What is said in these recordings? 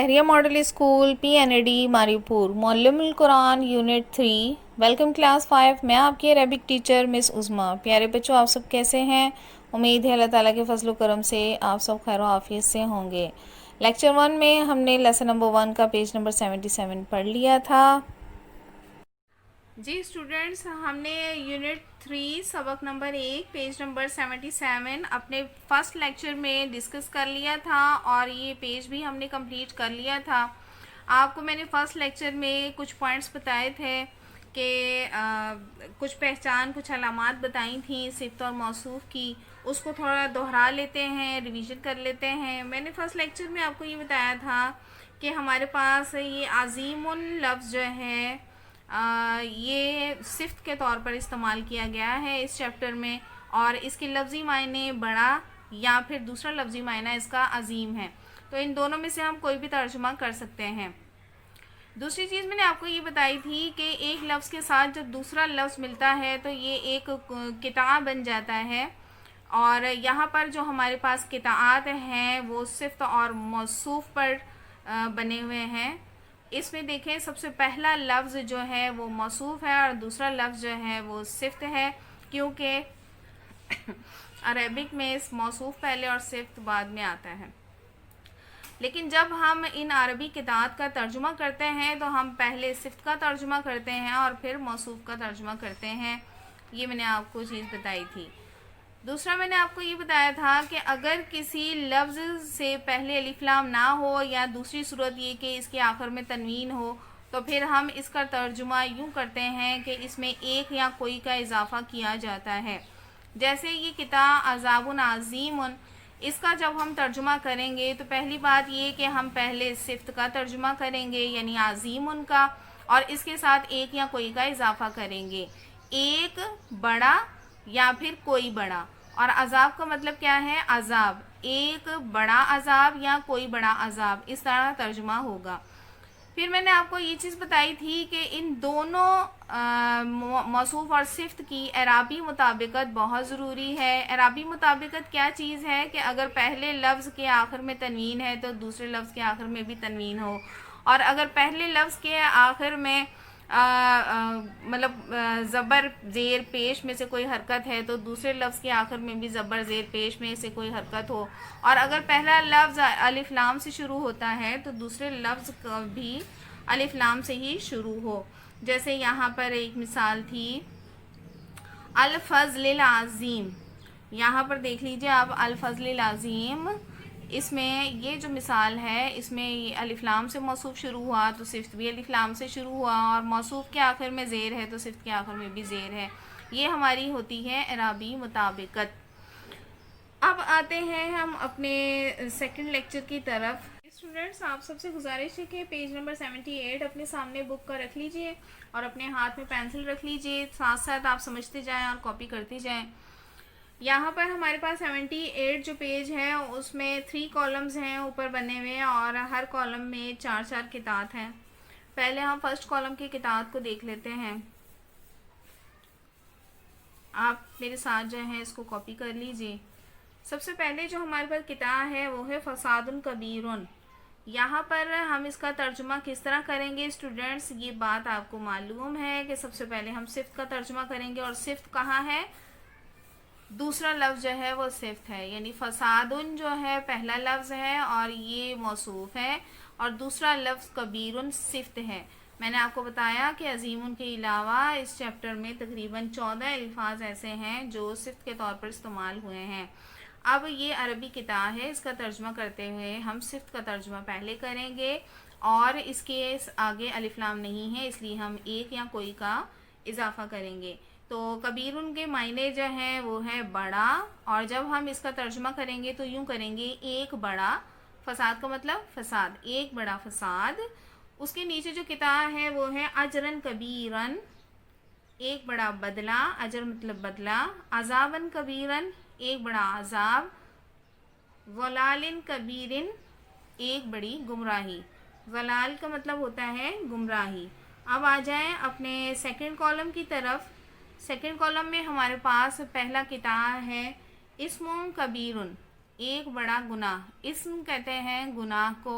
بحریہ model school PNAD ماری پور معلم القرآن یونٹ 3 ویلکم کلاس 5 میں آپ کی عربک ٹیچر مس عظمیٰ۔ پیارے بچوں، آپ سب کیسے ہیں؟ امید ہے اللہ تعالیٰ کے فضل و کرم سے آپ سب خیر و عافیت سے ہوں گے۔ لیکچر 1 میں ہم نے لیسن نمبر 1 کا پیج نمبر 77 پڑھ لیا تھا۔ جی اسٹوڈنٹس، ہم نے یونٹ 3 سبق نمبر 1 پیج نمبر 77 اپنے فرسٹ لیکچر میں ڈسکس کر لیا تھا، اور یہ پیج بھی ہم نے کمپلیٹ کر لیا تھا۔ آپ کو میں نے فرسٹ لیکچر میں کچھ پوائنٹس بتائے تھے کہ کچھ پہچان، کچھ علامات بتائی تھیں صفت اور موصوف کی، اس کو تھوڑا دوہرا لیتے ہیں، ریویژن کر لیتے ہیں۔ میں نے فرسٹ لیکچر میں آپ کو یہ بتایا تھا کہ ہمارے پاس یہ عظیم لفظ جو ہے یہ صفت کے طور پر استعمال کیا گیا ہے اس چیپٹر میں، اور اس کے لفظی معنی بڑا یا پھر دوسرا لفظی معنی اس کا عظیم ہے، تو ان دونوں میں سے ہم کوئی بھی ترجمہ کر سکتے ہیں۔ دوسری چیز میں نے آپ کو یہ بتائی تھی کہ ایک لفظ کے ساتھ جب دوسرا لفظ ملتا ہے تو یہ ایک قطعہ بن جاتا ہے، اور یہاں پر جو ہمارے پاس قطعات ہیں وہ صفت اور موصوف پر بنے ہوئے ہیں۔ اس میں دیکھیں، سب سے پہلا لفظ جو ہے وہ موصوف ہے اور دوسرا لفظ جو ہے وہ صفت ہے، کیونکہ عربک میں موصوف پہلے اور صفت بعد میں آتا ہے۔ لیکن جب ہم ان عربی قطعات کا ترجمہ کرتے ہیں تو ہم پہلے صفت کا ترجمہ کرتے ہیں اور پھر موصوف کا ترجمہ کرتے ہیں۔ یہ میں نے آپ کو چیز بتائی تھی۔ دوسرا میں نے آپ کو یہ بتایا تھا کہ اگر کسی لفظ سے پہلے الف لام نہ ہو، یا دوسری صورت یہ کہ اس کے آخر میں تنوین ہو، تو پھر ہم اس کا ترجمہ یوں کرتے ہیں کہ اس میں ایک یا کوئی کا اضافہ کیا جاتا ہے۔ جیسے یہ قطعہ عذاب عظیم، اس کا جب ہم ترجمہ کریں گے تو پہلی بات یہ کہ ہم پہلے صفت کا ترجمہ کریں گے یعنی عظیم ان کا، اور اس کے ساتھ ایک یا کوئی کا اضافہ کریں گے، ایک بڑا یا پھر کوئی بڑا۔ اور عذاب کا مطلب کیا ہے؟ عذاب، ایک بڑا عذاب یا کوئی بڑا عذاب، اس طرح ترجمہ ہوگا۔ پھر میں نے آپ کو یہ چیز بتائی تھی کہ ان دونوں موصوف اور صفت کی اعرابی مطابقت بہت ضروری ہے۔ اعرابی مطابقت کیا چیز ہے کہ اگر پہلے لفظ کے آخر میں تنوین ہے تو دوسرے لفظ کے آخر میں بھی تنوین ہو، اور اگر پہلے لفظ کے آخر میں مطلب زبر زیر پیش میں سے کوئی حرکت ہے تو دوسرے لفظ کے آخر میں بھی زبر زیر پیش میں سے کوئی حرکت ہو، اور اگر پہلا لفظ الف لام سے شروع ہوتا ہے تو دوسرے لفظ کا بھی الف لام سے ہی شروع ہو۔ جیسے یہاں پر ایک مثال تھی الفضل العظیم، یہاں پر دیکھ لیجئے آپ، الفضل العظیم، اس میں یہ جو مثال ہے اس میں الف لام سے موصوف شروع ہوا تو صفت بھی الف لام سے شروع ہوا، اور موصوف کے آخر میں زیر ہے تو صفت کے آخر میں بھی زیر ہے۔ یہ ہماری ہوتی ہے اعرابی مطابقت۔ اب آتے ہیں ہم اپنے سیکنڈ لیکچر کی طرف۔ اسٹوڈنٹس، آپ سب سے گزارش ہے کہ پیج نمبر 78 اپنے سامنے بک کا رکھ لیجئے اور اپنے ہاتھ میں پینسل رکھ لیجئے، ساتھ ساتھ آپ سمجھتے جائیں اور کاپی کرتے جائیں۔ یہاں پر ہمارے پاس 78 جو پیج ہے اس میں 3 کالمز ہیں اوپر بنے ہوئے، اور ہر کالم میں 4 قطعات ہیں۔ پہلے ہم فرسٹ کالم کی قطعات کو دیکھ لیتے ہیں۔ آپ میرے ساتھ جو ہیں اس کو کاپی کر لیجئے۔ سب سے پہلے جو ہمارے پاس قطعہ ہے وہ ہے فساد کبیر۔ یہاں پر ہم اس کا ترجمہ کس طرح کریں گے اسٹوڈنٹس؟ یہ بات آپ کو معلوم ہے کہ سب سے پہلے ہم صفت کا ترجمہ کریں گے، اور صفت کہاں ہے؟ دوسرا لفظ جو ہے وہ صفت ہے، یعنی فساد جو ہے پہلا لفظ ہے اور یہ موصوف ہے، اور دوسرا لفظ کبیر صفت ہے۔ میں نے آپ کو بتایا کہ عظیم کے علاوہ اس چیپٹر میں تقریباً 14 الفاظ ایسے ہیں جو صفت کے طور پر استعمال ہوئے ہیں۔ اب یہ عربی قطعہ ہے، اس کا ترجمہ کرتے ہوئے ہم صفت کا ترجمہ پہلے کریں گے، اور اس کے آگے الف لام نہیں ہے اس لیے ہم ایک یا کوئی کا اضافہ کریں گے۔ تو کبیر کے معنی جو ہیں وہ ہے بڑا، اور جب ہم اس کا ترجمہ کریں گے تو یوں کریں گے ایک بڑا، فساد کا مطلب فساد، ایک بڑا فساد۔ اس کے نیچے جو قطعہ ہے وہ ہے اجرن کبیرن، ایک بڑا بدلہ، اجر مطلب بدلہ، عذابن کبیرن، ایک بڑا عذاب، ضلالن کبیرن، ایک بڑی گمراہی۔ ضلال کا مطلب ہوتا ہے گمراہی۔ اب آ جائیں اپنے سیکنڈ کالم کی طرف۔ سیکنڈ کالم میں ہمارے پاس پہلا قطعہ ہے اسم کبیرن، ایک بڑا گناہ۔ اسم کہتے ہیں گناہ کو،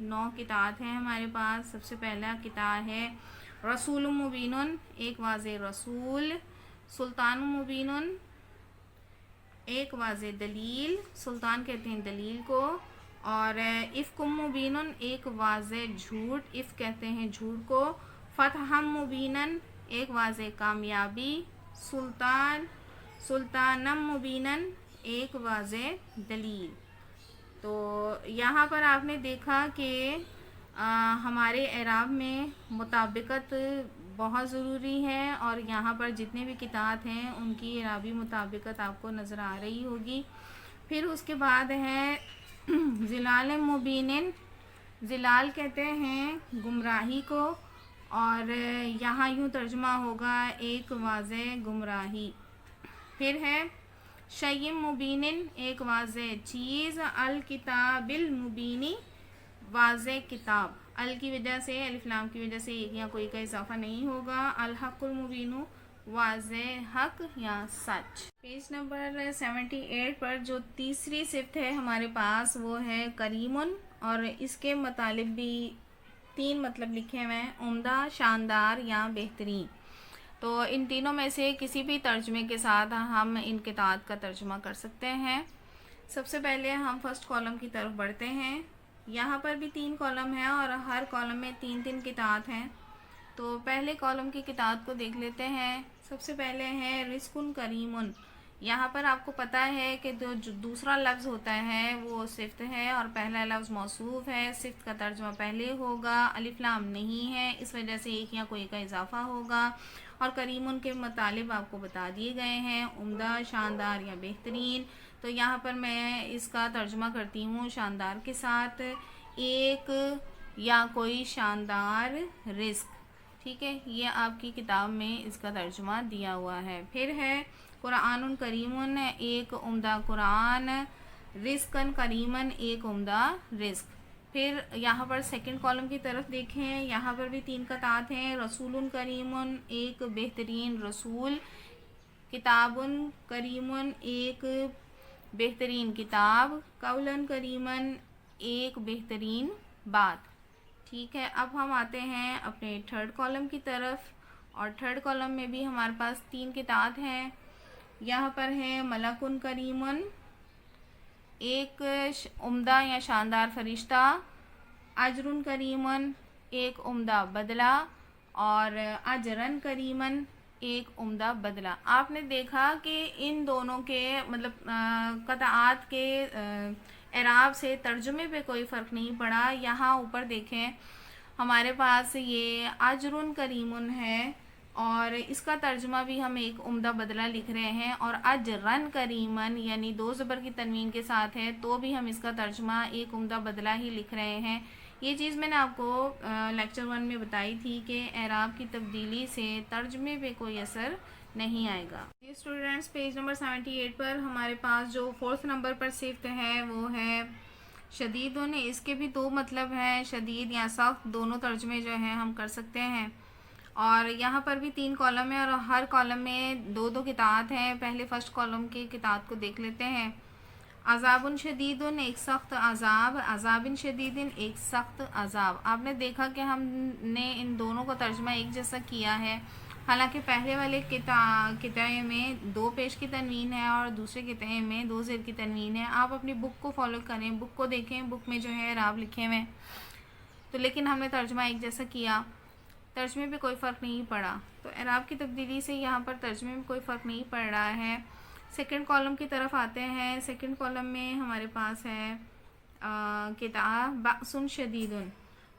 9 قطعات ہیں ہمارے پاس. سب سے پہلا قطعہ ہے رسول مبین، ایک واضح رسول. سلطان مبین، ایک واضح دلیل. سلطان کہتے ہیں دلیل کو. اور افک مبین، ایک واضح جھوٹ. افک کہتے ہیں جھوٹ کو. فتح مبین، ایک واضح کامیابی. سلطانم مبین، ایک واضح دلیل. تو یہاں پر آپ نے دیکھا کہ ہمارے اعراب میں مطابقت بہت ضروری ہے، اور یہاں پر جتنے بھی قطعات ہیں ان کی اعرابی مطابقت آپ کو نظر آ رہی ہوگی. پھر اس کے بعد ہے ظلال مبین. ظلال کہتے ہیں گمراہی کو، اور یہاں یوں ترجمہ ہوگا ایک واضح گمراہی. پھر ہے شیء مبین، ایک واضح چیز. الکتاب المبینی، واضح کتاب. ال کی وجہ سے، الف لام کی وجہ سے ایک یا کوئی کا اضافہ نہیں ہوگا. الحق المبین، واضح حق یا سچ. پیج نمبر 78 پر جو تیسری صفت ہے ہمارے پاس وہ ہے کریمن، اور اس کے مطالب بھی 3 مطلب لکھے ہوئے ہیں: عمدہ، شاندار یا بہترین. تو ان تینوں میں سے کسی بھی ترجمے کے ساتھ ہم ان قطعات کا ترجمہ کر سکتے ہیں. سب سے پہلے ہم فرسٹ کالم کی طرف بڑھتے ہیں. یہاں پر بھی 3 کالم ہیں اور ہر کالم میں 3 قطعات ہیں. تو پہلے کالم کی قطعات کو دیکھ لیتے ہیں. سب سے پہلے ہے رزقن کریمن. یہاں پر آپ کو پتہ ہے کہ جو دوسرا لفظ ہوتا ہے وہ صفت ہے اور پہلا لفظ موصوف ہے. صفت کا ترجمہ پہلے ہوگا. الف لام نہیں ہے، اس وجہ سے ایک یا کوئی کا اضافہ ہوگا. اور کریمن کے مطالب آپ کو بتا دیے گئے ہیں: عمدہ، شاندار یا بہترین. تو یہاں پر میں اس کا ترجمہ کرتی ہوں شاندار کے ساتھ: ایک یا کوئی شاندار رزق. ٹھیک ہے، یہ آپ کی کتاب میں اس کا ترجمہ دیا ہوا ہے. پھر ہے قرآن کریمن، ایک عمدہ قرآن. رزقن کریمن، ایک عمدہ رزق. پھر یہاں پر سیکنڈ کالم کی طرف دیکھیں. یہاں پر بھی 3 قطعات ہیں: رسول کریمن، ایک بہترین رسول. کتاب کریمن، ایک بہترین کتاب. قولن کریمن، ایک بہترین بات. ٹھیک ہے، اب ہم آتے ہیں اپنے تھرڈ کالم کی طرف، اور تھرڈ کالم میں بھی ہمارے پاس 3 قطعات ہیں. یہاں پر ہے ملکن کریمن، ایک عمدہ یا شاندار فرشتہ. اجرن کریمن، ایک عمدہ بدلہ. اور اجرن کریمن، ایک عمدہ بدلہ. آپ نے دیکھا کہ ان دونوں کے مطلب قطعات کے اعراب سے ترجمے پہ کوئی فرق نہیں پڑا. یہاں اوپر دیکھیں ہمارے پاس یہ اجرن کریمن ہے، اور اس کا ترجمہ بھی ہم ایک عمدہ بدلہ لکھ رہے ہیں. اور اجرن کریمن یعنی 2 زبر کی تنوین کے ساتھ ہے، تو بھی ہم اس کا ترجمہ ایک عمدہ بدلہ ہی لکھ رہے ہیں. یہ چیز میں نے آپ کو لیکچر 1 میں بتائی تھی کہ اعراب کی تبدیلی سے ترجمے پہ کوئی اثر نہیں آئے گا. یہ اسٹوڈنٹس پیج نمبر 78 پر ہمارے پاس جو 4 نمبر پر صفت ہے وہ ہے شدیدن. اس کے بھی 2 مطلب ہیں: شدید یا سخت. دونوں ترجمے جو ہیں ہم کر سکتے ہیں. اور یہاں پر بھی 3 کالم ہیں اور ہر کالم میں 2 قطعات ہیں. پہلے فرسٹ کالم کی قطعات کو دیکھ لیتے ہیں. عذاب شدیدن، ایک سخت عذاب. عذاب شدیدن، ایک سخت عذاب. آپ نے دیکھا کہ ہم نے ان دونوں کا ترجمہ ایک جیسا کیا ہے. حالانکہ پہلے والے قطعے میں 2 پیش کی تنوین ہے اور دوسرے قطعے میں 2 زیر کی تنوین ہے. آپ اپنی بک کو فالو کریں، بک کو دیکھیں، بک میں جو ہے اعراب لکھے ہوئے. تو لیکن ہم نے ترجمہ ایک جیسا کیا، ترجمے پہ کوئی فرق نہیں پڑا. تو اعراب کی تبدیلی سے یہاں پر ترجمے میں کوئی فرق نہیں پڑ رہا ہے. سیکنڈ کالم کی طرف آتے ہیں. سیکنڈ کالم میں ہمارے پاس ہے قطعہ بأسن شدیدن.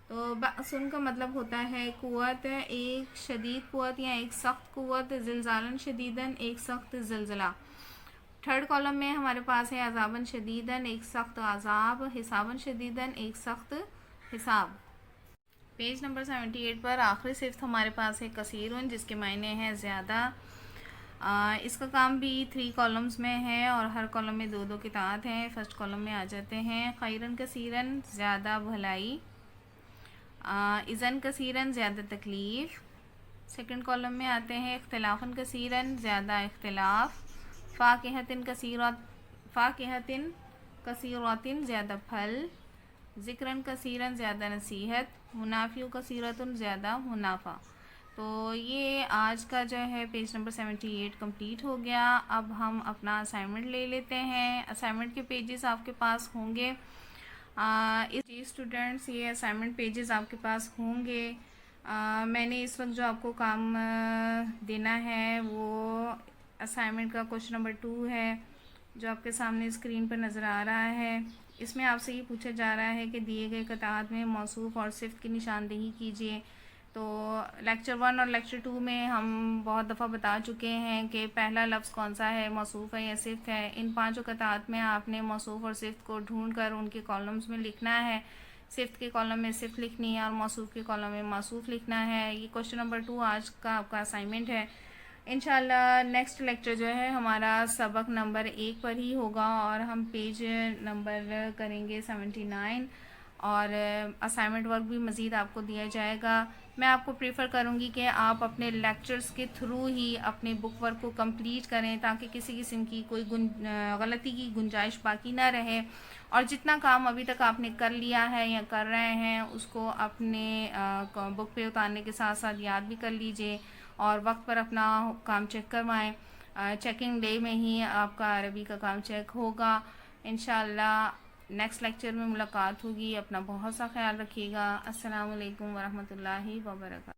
تو بأسن کا مطلب ہوتا ہے قوت، ایک شدید قوت یا ایک سخت قوت. زلزالن شدیدن، ایک سخت زلزلہ. تھرڈ کالم میں ہمارے پاس ہے عذابن شدیدن، ایک سخت عذاب. حسابن شدیدن، ایک سخت حساب. پیج نمبر 78 پر آخری صفت ہمارے پاس ہے کثیرن، جس کے معنی ہے زیادہ. اس کا کام بھی 3 کالمز میں ہے اور ہر کالم میں 2 قطعات ہیں. فرسٹ کالم میں آ جاتے ہیں. خیرن کثیرن، زیادہ بھلائی. اذن کثیرن، زیادہ تکلیف. سیکنڈ کالم میں آتے ہیں. اختلافن کثیرن، زیادہ اختلاف. فاکہتن کثیراتن، زیادہ پھل. ذکراً کثیراً زیادہ نصیحت، منافع کثیرۃ زیادہ منافع. تو یہ آج کا جو ہے پیج نمبر 78 کمپلیٹ ہو گیا. اب ہم اپنا اسائنمنٹ لے لیتے ہیں. اسائنمنٹ کے پیجز آپ کے پاس ہوں گے. اسٹوڈنٹس یہ اسائنمنٹ پیجز آپ کے پاس ہوں گے. میں نے اس وقت جو آپ کو کام دینا ہے وہ اسائنمنٹ کا کوشچن نمبر 2 ہے جو آپ کے سامنے اسکرین پر نظر آ رہا ہے. اس میں آپ سے یہ پوچھا جا رہا ہے کہ دیے گئے قطعات میں موصوف اور صفت کی نشاندہی کیجیے. تو لیکچر 1 اور لیکچر 2 میں ہم بہت دفعہ بتا چکے ہیں کہ پہلا لفظ کون سا ہے، موصوف ہے یا صفت ہے. ان 5 قطعات میں آپ نے موصوف اور صفت کو ڈھونڈ کر ان کے کالمز میں لکھنا ہے. صفت کے کالم میں صفت لکھنی ہے اور موصوف کے کالم میں موصوف لکھنا ہے. یہ کوشچن نمبر 2 آج کا آپ کا اسائنمنٹ ہے. انشاءاللہ نیکسٹ لیکچر جو ہے ہمارا سبق نمبر 1 پر ہی ہوگا اور ہم پیج نمبر کریں گے 79 اور اسائنمنٹ ورک بھی مزید آپ کو دیا جائے گا. میں آپ کو پریفر کروں گی کہ آپ اپنے لیکچرز کے تھرو ہی اپنے بک ورک کو کمپلیٹ کریں تاکہ کسی قسم کی کوئی غلطی کی گنجائش باقی نہ رہے. اور جتنا کام ابھی تک آپ نے کر لیا ہے یا کر رہے ہیں اس کو اپنے بک پہ اتارنے کے ساتھ ساتھ یاد بھی کر لیجئے اور وقت پر اپنا کام چیک کروائیں. چیکنگ ڈے میں ہی آپ کا عربی کا کام چیک ہوگا. انشاءاللہ نیکسٹ لیکچر میں ملاقات ہوگی. اپنا بہت سا خیال رکھیے گا. السلام علیکم ورحمۃ اللہ وبرکاتہ.